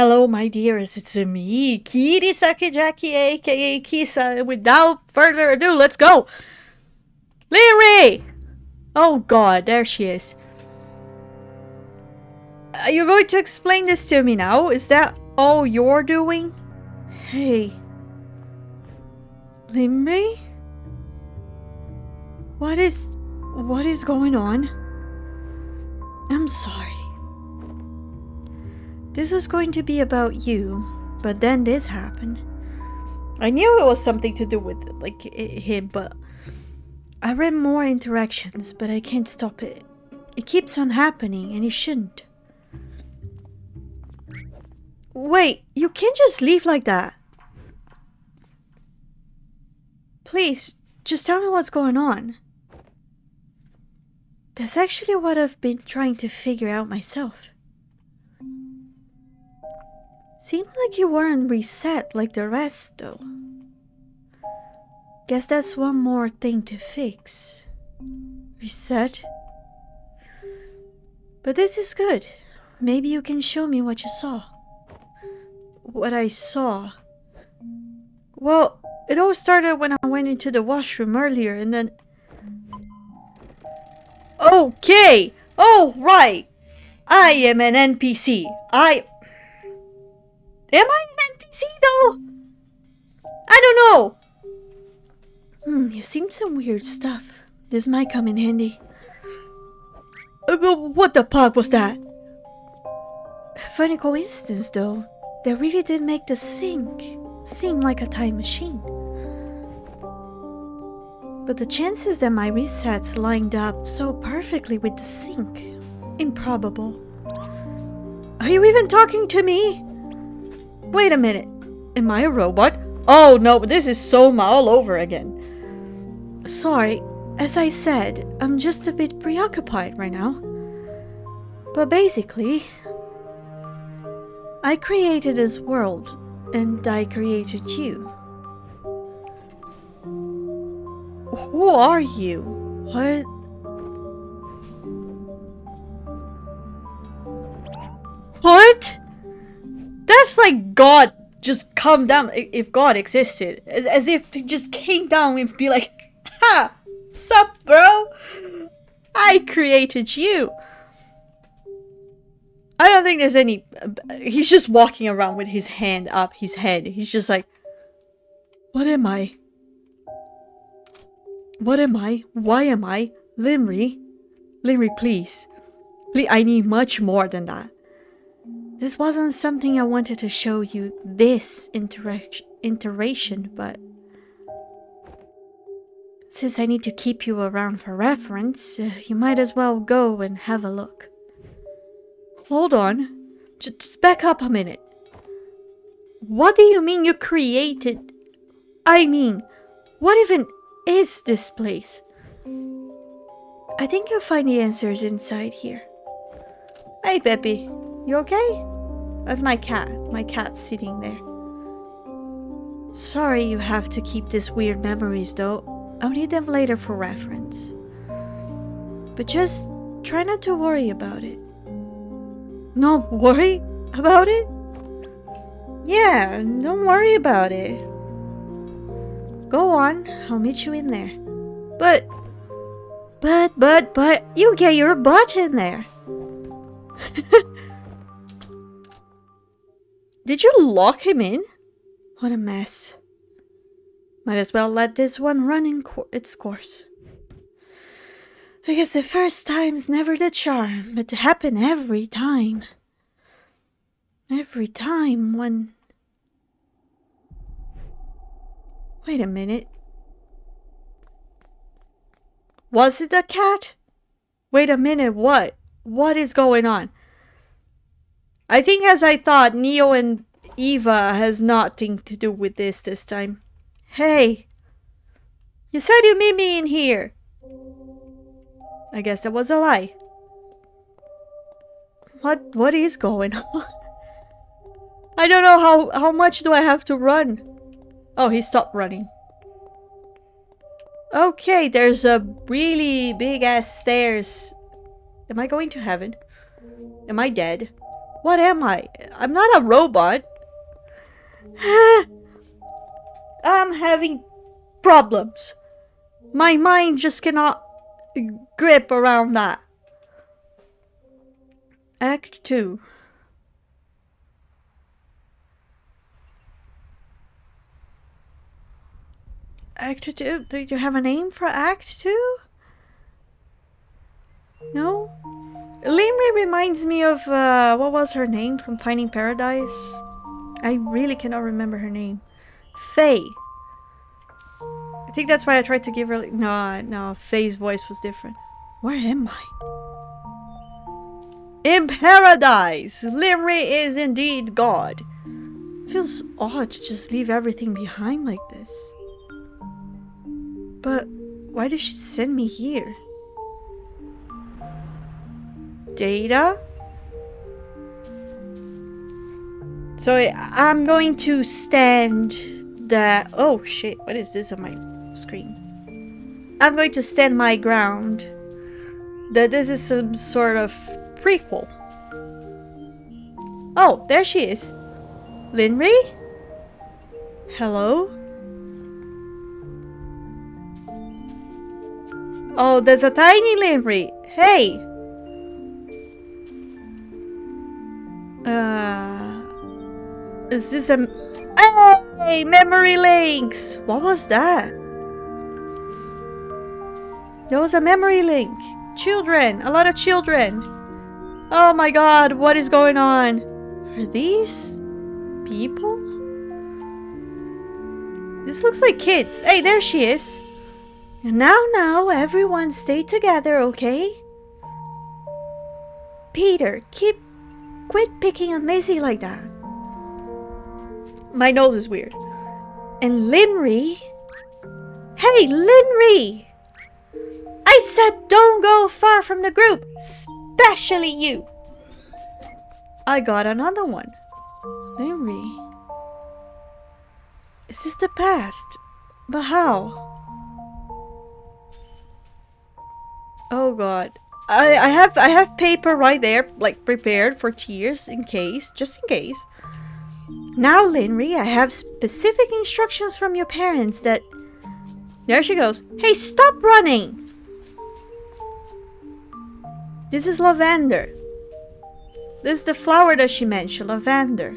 Hello, my dears, it's me, Kirisaki Jackie, aka Kisa. Without further ado, let's go! Leary! Oh god, there she is. Are you going to explain this to me now? Is that all you're doing? Hey. Limri? What is going on? I'm sorry. This was going to be about you, but then this happened. I knew it was something to do with, like, him, but I read more interactions, but I can't stop it. It keeps on happening, and it shouldn't. Wait, you can't just leave like that. Please, just tell me what's going on. That's actually what I've been trying to figure out myself. Seemed like you weren't reset like the rest, though. Guess that's one more thing to fix. Reset? But this is good. Maybe you can show me what you saw. What I saw? Well, it all started when I went into the washroom earlier and then... Okay! Oh, right! I am an NPC. Am I an NPC though? I don't know! You've seen some weird stuff. This might come in handy. What the fuck was that? Funny coincidence though. They really did make the sink seem like a time machine. But the chances that my resets lined up so perfectly with the sink, improbable. Are you even talking to me? Wait a minute. Am I a robot? Oh no, but this is Soma all over again. Sorry, as I said, I'm just a bit preoccupied right now. But basically, I created this world, and I created you. Who are you? What? What? That's like God just come down, if God existed. As if he just came down and be like, ha! Sup, bro? I created you. I don't think there's any... He's just walking around with his hand up his head. He's just like... What am I? What am I? Why am I? Limri? Limri, please. Please, I need much more than that. This wasn't something I wanted to show you this iteration, but... Since I need to keep you around for reference, you might as well go and have a look. Hold on. Just back up a minute. What do you mean you created... I mean, what even is this place? I think you'll find the answers inside here. Hey, Peppy. You okay? That's my cat. My cat's sitting there. Sorry you have to keep these weird memories, though. I'll need them later for reference. But just try not to worry about it. No, worry about it? Yeah, don't worry about it. Go on, I'll meet you in there. But, you get your butt in there. Did you lock him in? What a mess. Might as well let this one run in its course. I guess the first time's never the charm, but to happen every time. Every time when... Wait a minute. Was it a cat? Wait a minute, what? What is going on? I think as I thought, Neo and Eva has nothing to do with this time. Hey! You said you meet me in here! I guess that was a lie. What is going on? I don't know how much do I have to run? Oh, he stopped running. Okay, there's a really big ass stairs. Am I going to heaven? Am I dead? What am I? I'm not a robot. I'm having problems. My mind just cannot grip around that. Act 2. Act 2? Do you have a name for Act 2? No? Limri reminds me of, what was her name from Finding Paradise? I really cannot remember her name. Faye. I think that's why I tried to give her... No, Faye's voice was different. Where am I? In paradise! Limri is indeed God. Feels odd to just leave everything behind like this. But why did she send me here? Data? So I'm going to stand the... Oh shit, what is this on my screen? I'm going to stand my ground that this is some sort of prequel. Oh, there she is. Linry? Hello? Oh, there's a tiny Linry. Hey! Is this a... Hey! Memory links! What was that? There was a memory link. Children! A lot of children! Oh my god, what is going on? Are these... people? This looks like kids. Hey, there she is. And now, everyone stay together, okay? Peter, quit picking on Maisie like that. My nose is weird. And Linry? Hey, Linry! I said don't go far from the group, especially you. I got another one. Linry. Is this the past? But how? Oh god. I have paper right there, like prepared for tears in case, just in case. Now, Linry, I have specific instructions from your parents that... There she goes. Hey, stop running! This is Lavender. This is the flower that she mentioned, Lavender.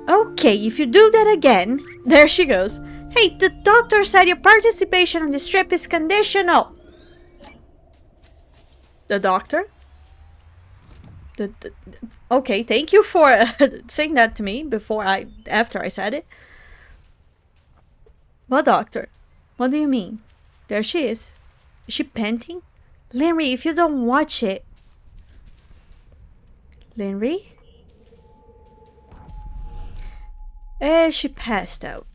Okay, if you do that again... There she goes. Hey, the doctor said your participation on this trip is conditional. The doctor? Okay, thank you for saying that to me after I said it. What doctor? What do you mean? There she is. Is she panting? Linry, if you don't watch it. Linry? She passed out.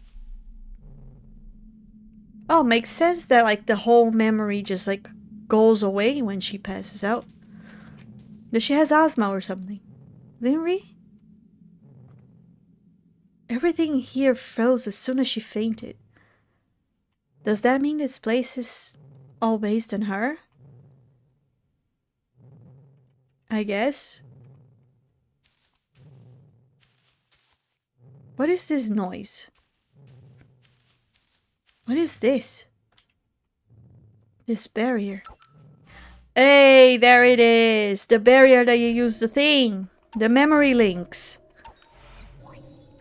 Oh, makes sense that like the whole memory just like goes away when she passes out. Does she has asthma or something? Linry? Everything here froze as soon as she fainted. Does that mean this place is all based on her? I guess. What is this noise? What is this? This barrier. Hey, there it is. The barrier that you use the thing. The memory links.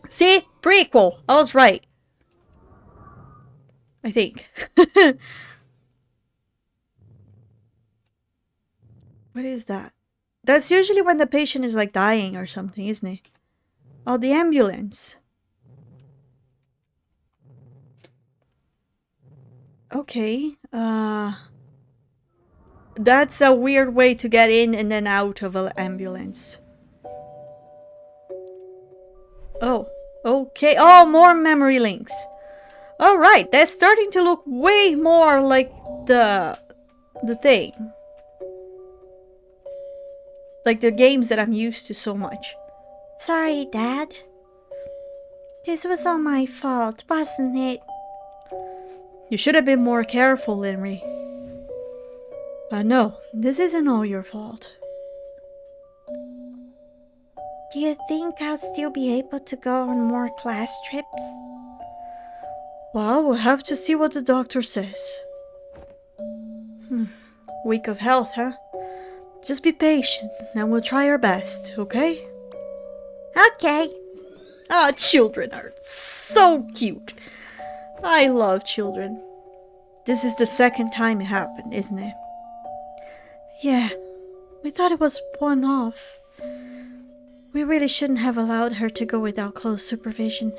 See? Prequel. I was right. I think. What is that? That's usually when the patient is like dying or something, isn't it? Oh, the ambulance. Okay. That's a weird way to get in and then out of an ambulance. Oh, okay. Oh, more memory links. Alright, that's starting to look way more like the thing. Like the games that I'm used to so much. Sorry, Dad. This was all my fault, wasn't it? You should have been more careful, Linry. But no, this isn't all your fault. Do you think I'll still be able to go on more class trips? Well, we'll have to see what the doctor says. Week of health, huh? Just be patient, and we'll try our best, okay? Okay. Ah, children are so cute. I love children. This is the second time it happened, isn't it? Yeah, we thought it was one-off. We really shouldn't have allowed her to go without close supervision.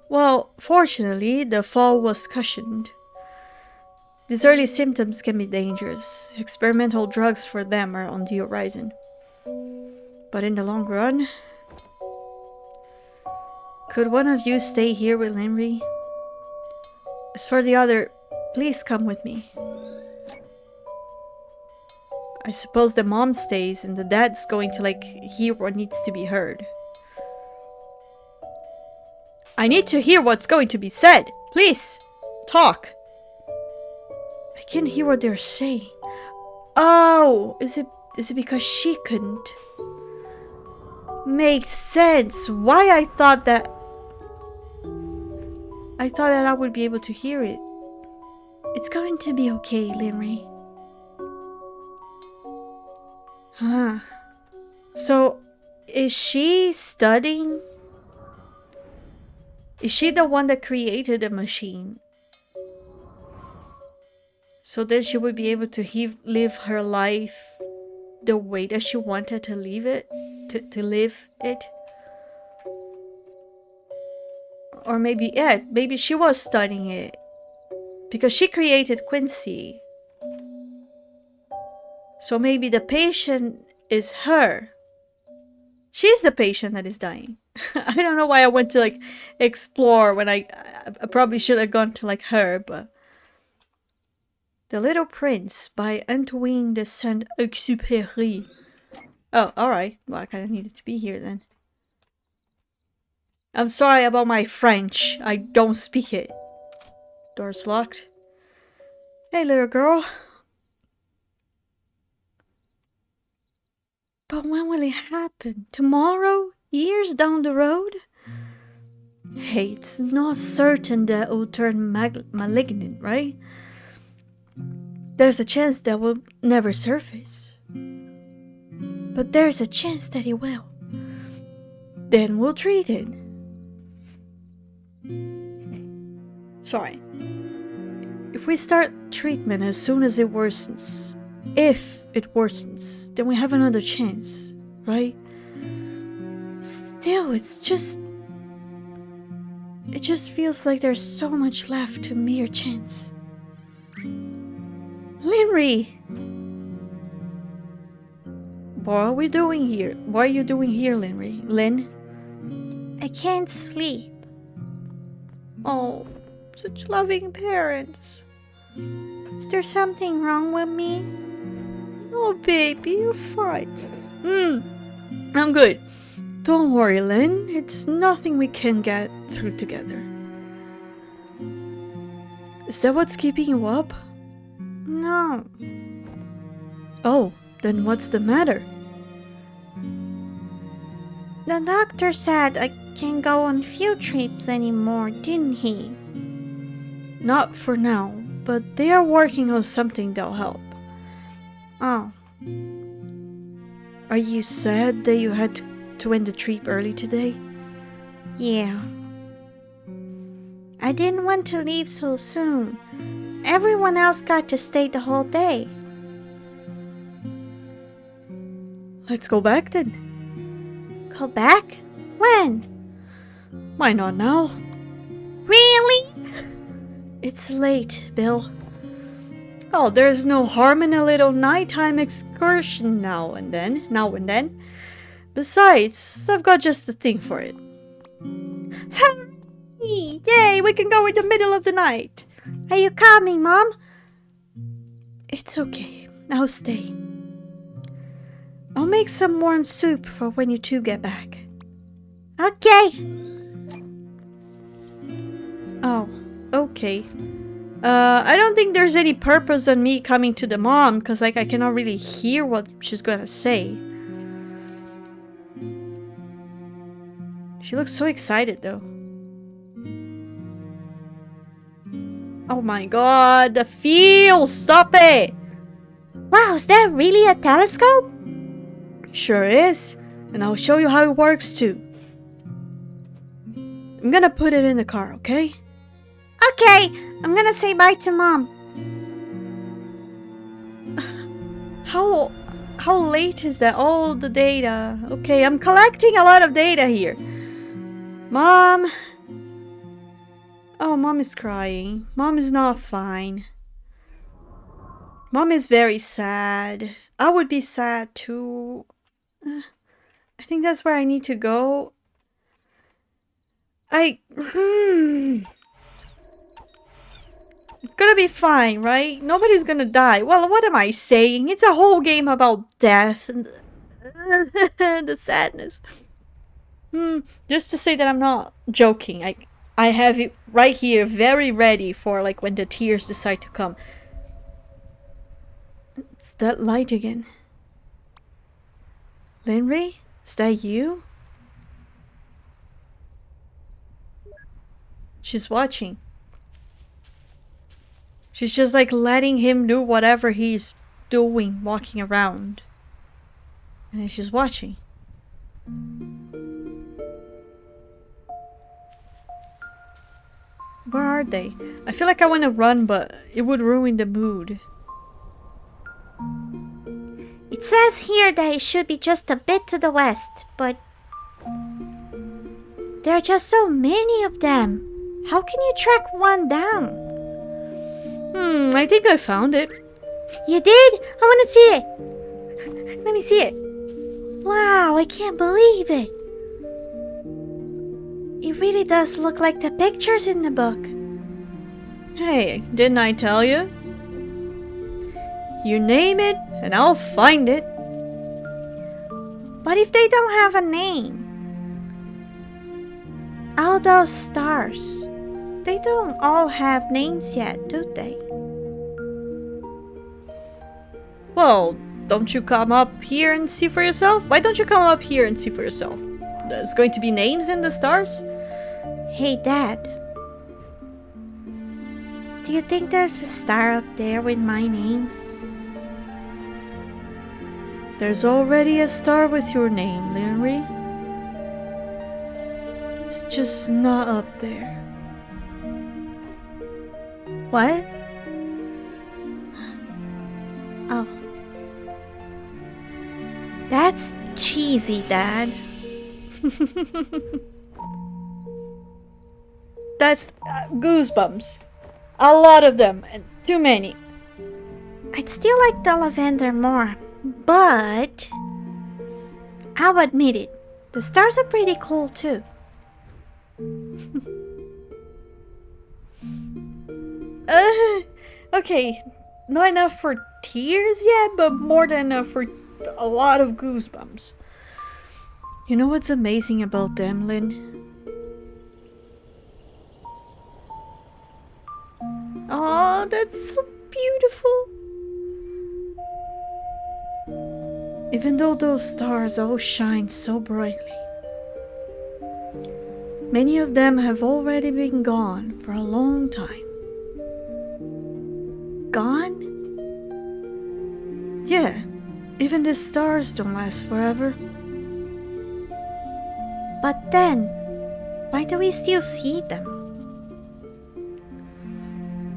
Well, fortunately, the fall was cushioned. These early symptoms can be dangerous. Experimental drugs for them are on the horizon. But in the long run... Could one of you stay here with Linry? As for the other, please come with me. I suppose the mom stays and the dad's going to, hear what needs to be heard. I need to hear what's going to be said. Please, talk. I can't hear what they're saying. Oh, is it because she couldn't? Makes sense. Why I thought that I would be able to hear it. It's going to be okay, Linry. Huh. So, is she studying? Is she the one that created the machine? So that she would be able to live her life the way that she wanted to live it? To live it? Or maybe she was studying it. Because she created Quincy. So maybe the patient is her. She's the patient that is dying. I don't know why I went to explore when I probably should have gone to her, but... The Little Prince by Antoine de Saint-Exupéry. Oh, alright. Well, I kind of needed to be here then. I'm sorry about my French. I don't speak it. Door's locked. Hey, little girl. But when will it happen? Tomorrow? Years down the road? Hey, it's not certain that it will turn malignant, right? There's a chance that will never surface. But there's a chance that it will. Then we'll treat it. Sorry. If we start treatment as soon as it worsens, if it worsens, then we have another chance, right? Still, it just feels like there's so much left to mere chance. Linry! What are we doing here? What are you doing here, Linry? Lynn? I can't sleep. Oh, such loving parents. Is there something wrong with me? Oh, baby, you're fine. I'm good. Don't worry, Lynn. It's nothing we can get through together. Is that what's keeping you up? No. Oh, then what's the matter? The doctor said I can't go on field trips anymore, didn't he? Not for now, but they are working on something that'll help. Oh. Are you sad that you had to end the trip early today? Yeah. I didn't want to leave so soon. Everyone else got to stay the whole day. Let's go back then. Go back? When? Why not now? Really? It's late, Bill. Oh, there's no harm in a little nighttime excursion now and then. Besides, I've got just the thing for it. Hurry! Yay, we can go in the middle of the night. Are you coming, Mom? It's okay. I'll stay. I'll make some warm soup for when you two get back. Okay. Oh, okay. I don't think there's any purpose on me coming to the mom, because I cannot really hear what she's gonna say. She looks so excited though. Oh my god, the feel! Stop it! Wow, is that really a telescope? Sure is. And I'll show you how it works too. I'm gonna put it in the car, okay? Okay, I'm gonna say bye to Mom. How late is that? All the data. Okay, I'm collecting a lot of data here. Mom. Oh, Mom is crying. Mom is not fine. Mom is very sad. I would be sad too. I think that's where I need to go. It's gonna be fine, right? Nobody's gonna die. Well, what am I saying? It's a whole game about death and the sadness. Just to say that I'm not joking. I have it right here, very ready for like when the tears decide to come. It's that light again. Linry? Is that you? She's watching. She's just like letting him do whatever he's doing, walking around. And then she's watching. Where are they? I feel like I want to run, but it would ruin the mood. It says here that it should be just a bit to the west, but there are just so many of them. How can you track one down? I think I found it. You did? I want to see it. Let me see it. Wow, I can't believe it. It really does look like the pictures in the book. Hey, didn't I tell you? You name it, and I'll find it. But if they don't have a name? All those stars, they don't all have names yet, do they? Well, don't you come up here and see for yourself? Why don't you come up here and see for yourself? There's going to be names in the stars? Hey, Dad. Do you think there's a star up there with my name? There's already a star with your name, Linry. It's just not up there. What? Oh. That's cheesy, Dad. That's goosebumps. A lot of them, and too many. I'd still like the lavender more, but I'll admit it, the stars are pretty cool too. Okay, not enough for tears yet, but more than enough for a lot of goosebumps. You know what's amazing about them, Lynn? Oh, that's so beautiful. Even though those stars all shine so brightly, many of them have already been gone for a long time. Gone? Yeah, even the stars don't last forever. But then, why do we still see them?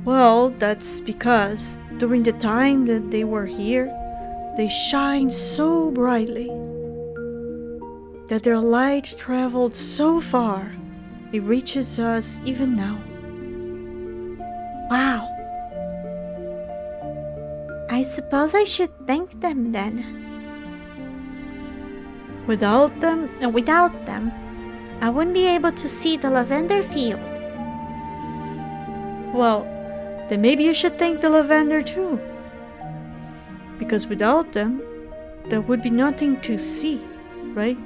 Well, that's because during the time that they were here, they shine so brightly that their light traveled so far, it reaches us even now. Wow. I suppose I should thank them then. Without them, And without them, I wouldn't be able to see the lavender field. well, then maybe you should thank the lavender too. Because without them, there would be nothing to see, right?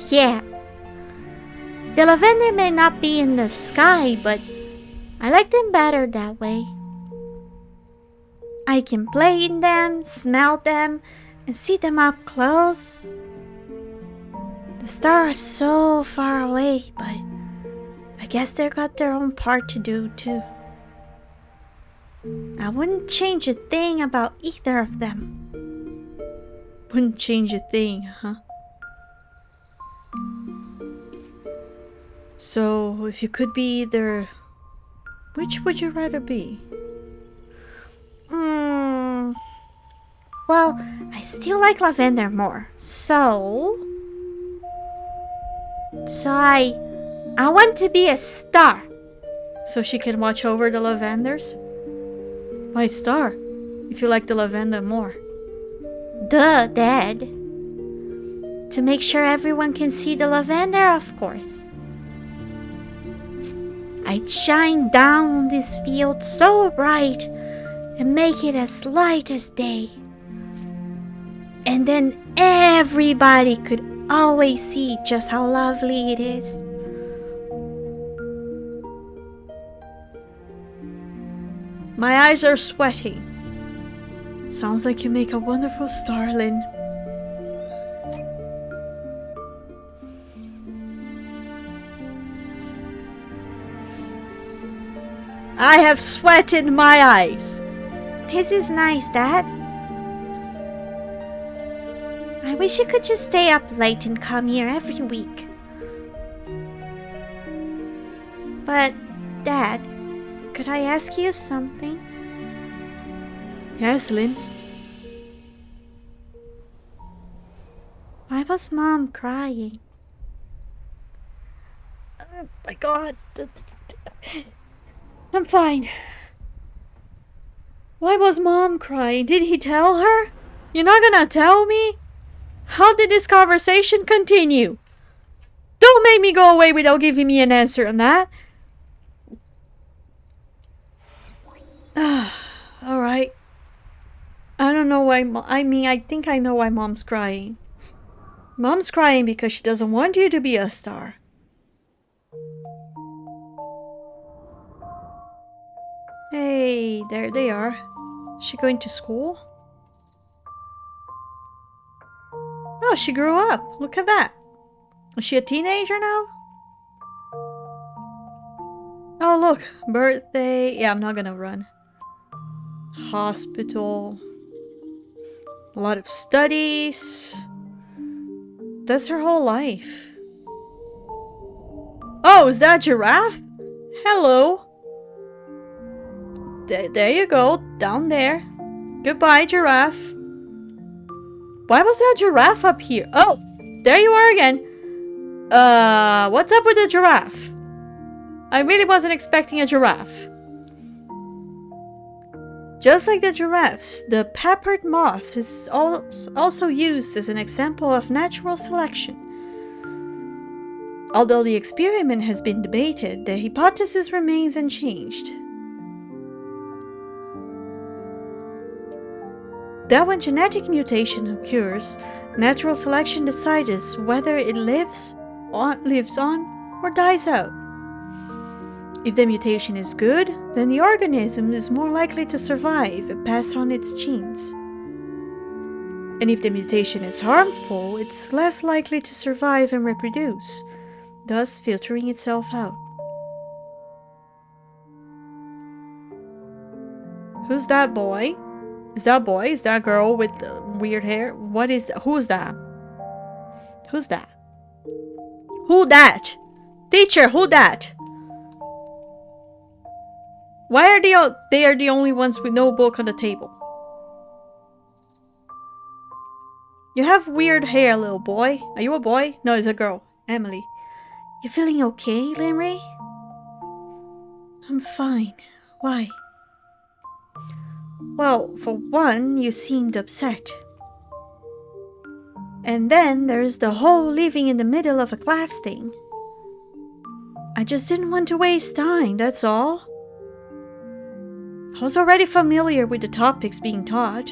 Yeah. The lavender may not be in the sky, but I like them better that way. I can play in them, smell them, and see them up close. The The stars are so far away, but I guess they've got their own part to do too. I wouldn't change a thing about either of them. Wouldn't change a thing, huh? So, if you could be either, which would you rather be? Well, I still like Lavender more. So I want to be a star. So she can watch over the Lavenders? Why star? If you like the Lavender more. Duh, Dad. To make sure everyone can see the Lavender, of course. I'd shine down on this field so bright and make it as light as day. And then everybody could always see just how lovely it is. My eyes are sweating. Sounds like you make a wonderful Starling. I have sweat in my eyes. This is nice, Dad. I wish you could just stay up late and come here every week. But, Dad, could I ask you something? Yes, Lynn. Why was Mom crying? Oh my God. I'm fine. Why was Mom crying? Did he tell her? You're not gonna tell me? How did this conversation continue? Don't make me go away without giving me an answer on that. Alright. I don't know why I think I know why Mom's crying. Mom's crying because she doesn't want you to be a star. Hey, there they are. Is she going to school? Oh, she grew up. Look at that. Is she a teenager now? Oh, look. Birthday. Yeah, I'm not gonna run. Hospital. A lot of studies. That's her whole life. Oh, is that a giraffe? Hello. There you go. Down there. Goodbye, giraffe. Why was there a giraffe up here? Oh, there you are again. What's up with the giraffe? I really wasn't expecting a giraffe. Just like the giraffes, the peppered moth is also used as an example of natural selection. Although the experiment has been debated, the hypothesis remains unchanged. That when genetic mutation occurs, natural selection decides whether it lives on or dies out. If the mutation is good, then the organism is more likely to survive and pass on its genes. And if the mutation is harmful, it's less likely to survive and reproduce, thus filtering itself out. Who's that boy? Is that boy? Is that girl with the weird hair? What is that? Who's that? Who's that? Who that? Teacher, who that? Why are they are the only ones with no book on the table? You have weird hair, little boy. Are you a boy? No, it's a girl. Emily. You feeling okay, Lamray? I'm fine. Why? Well, for one, you seemed upset. And then there's the whole living in the middle of a class thing. I just didn't want to waste time, that's all. I was already familiar with the topics being taught.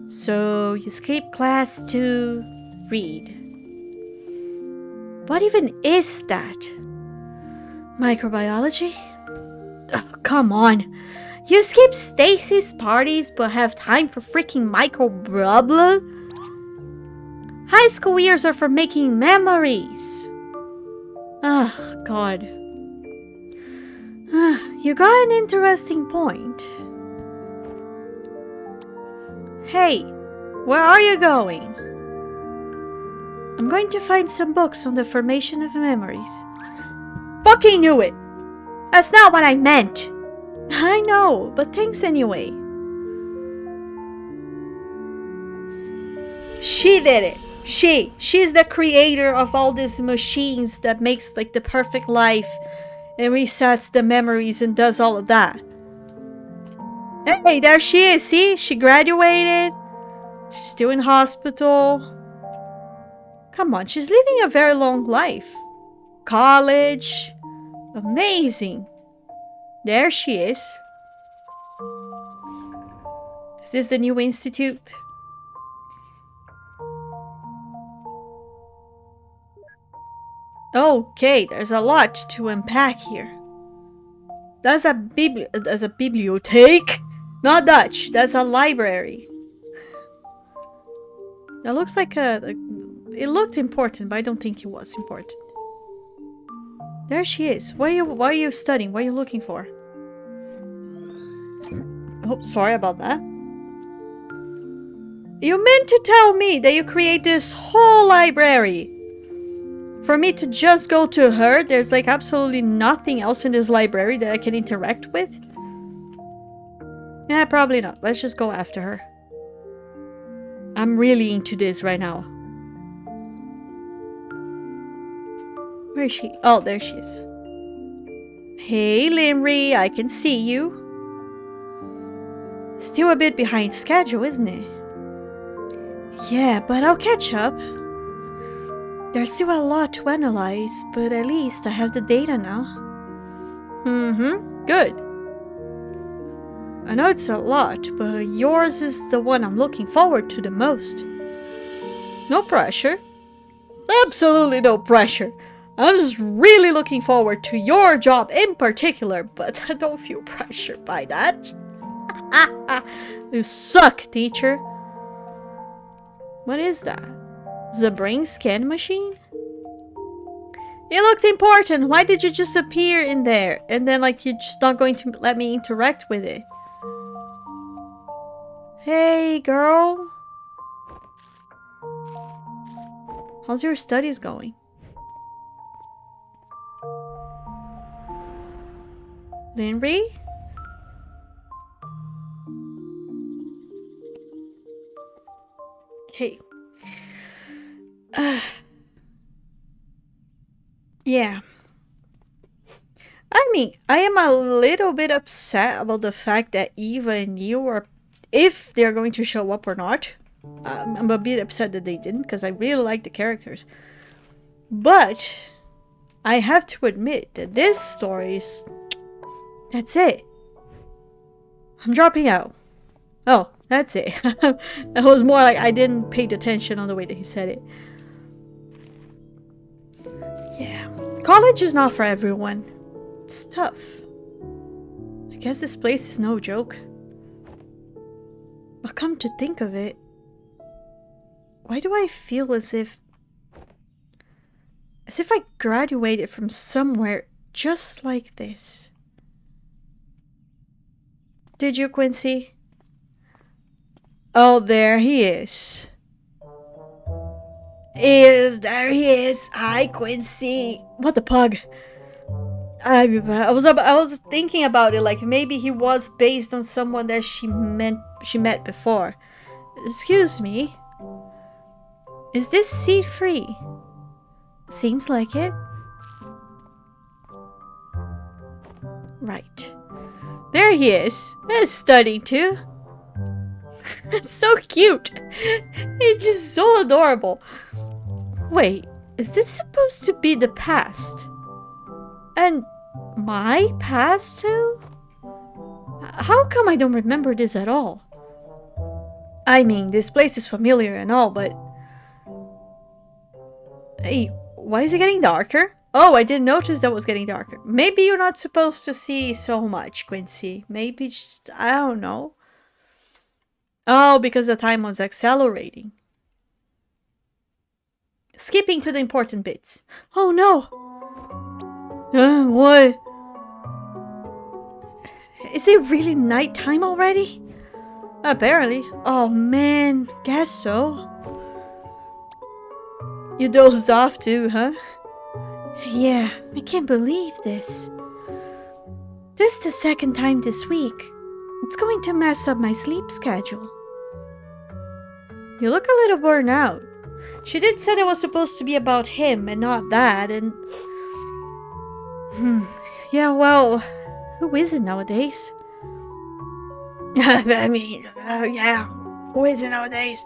So you skipped class to read. What even is that? Microbiology? Oh, come on. You skip Stacy's parties but have time for freaking microbiology? High school years are for making memories. Ah, God. You got an interesting point. Hey, where are you going? I'm going to find some books on the formation of memories. Fucking knew it! That's not what I meant! I know, but thanks anyway. She did it! She's the creator of all these machines that makes like the perfect life and resets the memories and does all of that. Hey, there she is, see? She graduated. She's still in hospital. Come on, she's living a very long life. College. Amazing. There she is. Is this the new institute? Okay, there's a lot to unpack here. That's a bibliotheque? Not Dutch, that's a library. That looks like it looked important, but I don't think it was important. There she is. Why are you studying? What are you looking for? Oh, sorry about that. You meant to tell me that you create this whole library for me to just go to her? There's like absolutely nothing else in this library that I can interact with? Yeah, probably not. Let's just go after her. I'm really into this right now. Where is she? Oh, there she is. Hey, Limri, I can see you. Still a bit behind schedule, isn't it? Yeah, but I'll catch up. There's still a lot to analyze, but at least I have the data now. Good. I know it's a lot, but yours is the one I'm looking forward to the most. No pressure. Absolutely no pressure. I'm just really looking forward to your job in particular, but I don't feel pressured by that. You suck, teacher. What is that? The brain scan machine? It looked important. Why did you just appear in there? And then like you're just not going to let me interact with it. Hey, girl. How's your studies going? Linry? Hey. Yeah. I mean, I am a little bit upset about the fact that Eva and you are, if they're going to show up or not. I'm a bit upset that they didn't, because I really like the characters. But I have to admit that this story is... That's it. I'm dropping out. Oh, that's it. That was more like I didn't pay attention on the way that he said it. Yeah. College is not for everyone. It's tough. I guess this place is no joke. But come to think of it, why do I feel as if I graduated from somewhere just like this? Did you, Quincy? Oh, there he is. There he is. Hi, Quincy. What the pug? I was thinking about it, like maybe he was based on someone that she met before. Excuse me. Is this seat free? Seems like it. Right. There he is. He's studying too. So cute. He's just so adorable. Wait, is this supposed to be the past? And my past too? How come I don't remember this at all? I mean, this place is familiar and all, but... Hey, why is it getting darker? Oh, I didn't notice that was getting darker. Maybe you're not supposed to see so much, Quincy. Maybe, just, I don't know. Oh, because the time was accelerating. skipping to the important bits. Oh no! What? Is it really nighttime already? Apparently. Oh man, guess so. You dozed off too, huh? Yeah, I can't believe this. This is the second time this week. It's going to mess up my sleep schedule. You look a little burned out. She did say it was supposed to be about him and not that, and... Yeah, well, who is it nowadays? I mean, yeah, who is it nowadays?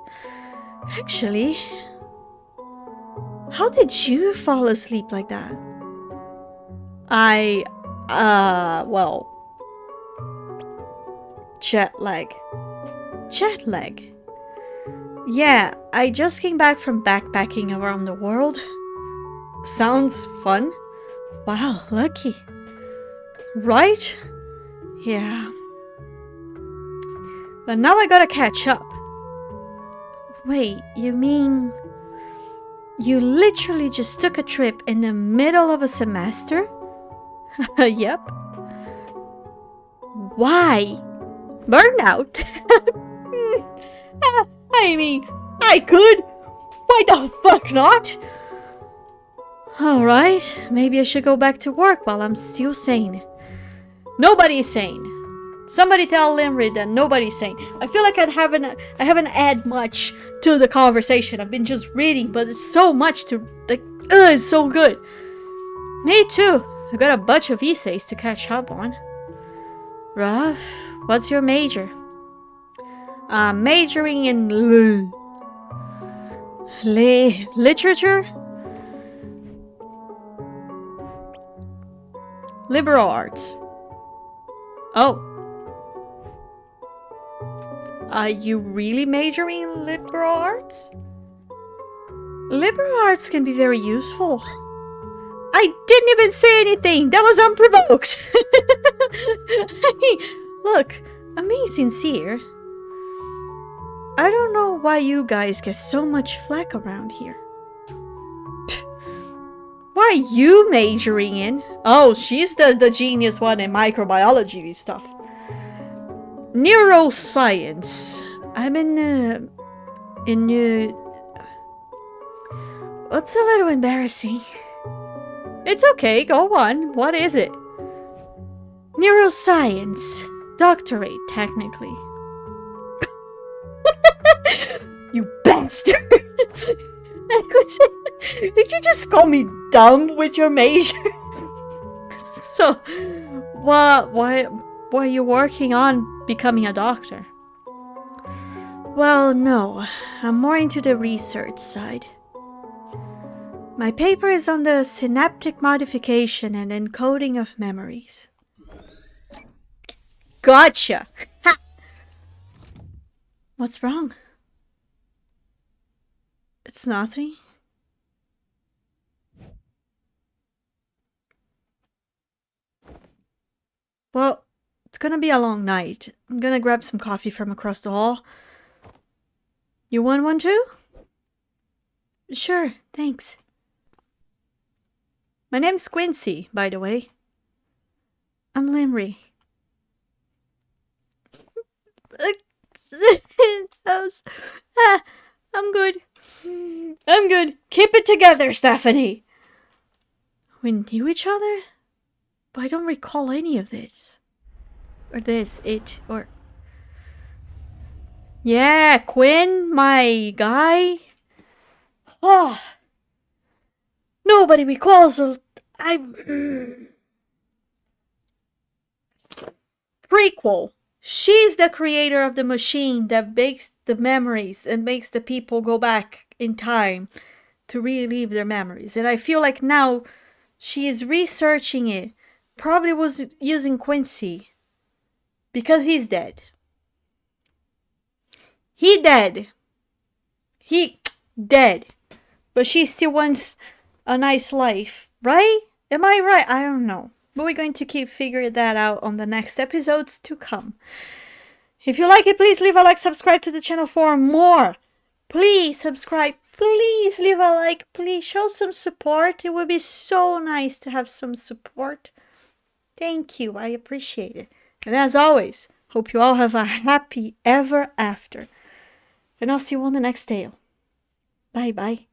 Actually, how did you fall asleep like that? Well... Jet lag. Jet lag? Yeah, I just came back from backpacking around the world. Sounds fun. Wow, lucky. Right? Yeah. But now I gotta catch up. Wait, you mean... you literally just took a trip in the middle of a semester? Yep. Why? Burnout? I mean, I could. Why the fuck not? Alright, maybe I should go back to work while I'm still sane. Nobody's sane. Somebody tell Limrid that nobody's sane. I feel like I haven't added much to the conversation. I've been just reading, but it's so much to like. It's so good. Me too. I got a bunch of essays to catch up on. Rough. What's your major? I'm majoring in literature, liberal arts. Oh. Are you really majoring in liberal arts? Liberal arts can be very useful. I didn't even say anything. That was unprovoked. Look, I'm being sincere. I don't know why you guys get so much flack around here. What are you majoring in? Oh, she's the genius one in microbiology and stuff. Neuroscience. I'm in what's a little embarrassing. It's okay, go on. What is it? Neuroscience. Doctorate, technically. You bastard! Did you just call me dumb with your major? So, why are you working on becoming a doctor? Well, no. I'm more into the research side. My paper is on the synaptic modification and encoding of memories. Gotcha! Ha! What's wrong? It's nothing. Well, it's gonna be a long night. I'm gonna grab some coffee from across the hall. You want one too? Sure, thanks. My name's Quincy, by the way. I'm Limry. I'm good. I'm good. Keep it together, Stephanie. We knew each other? But I don't recall any of this. Or this, it, or... Yeah, Quinn, my guy. Oh. Nobody recalls Prequel. She's the creator of the machine that makes the memories and makes the people go back in time to relive their memories. And I feel like now she is researching it. Probably was using Quincy. Because he's dead. He dead. But she still wants a nice life. Right? Am I right? I don't know. But we're going to keep figuring that out on the next episodes to come. If you like it, please leave a like, subscribe to the channel for more. Please subscribe. please leave a like. Please show some support. It would be so nice to have some support. Thank you. I appreciate it. And as always, hope you all have a happy ever after. And I'll see you on the next tale. Bye bye.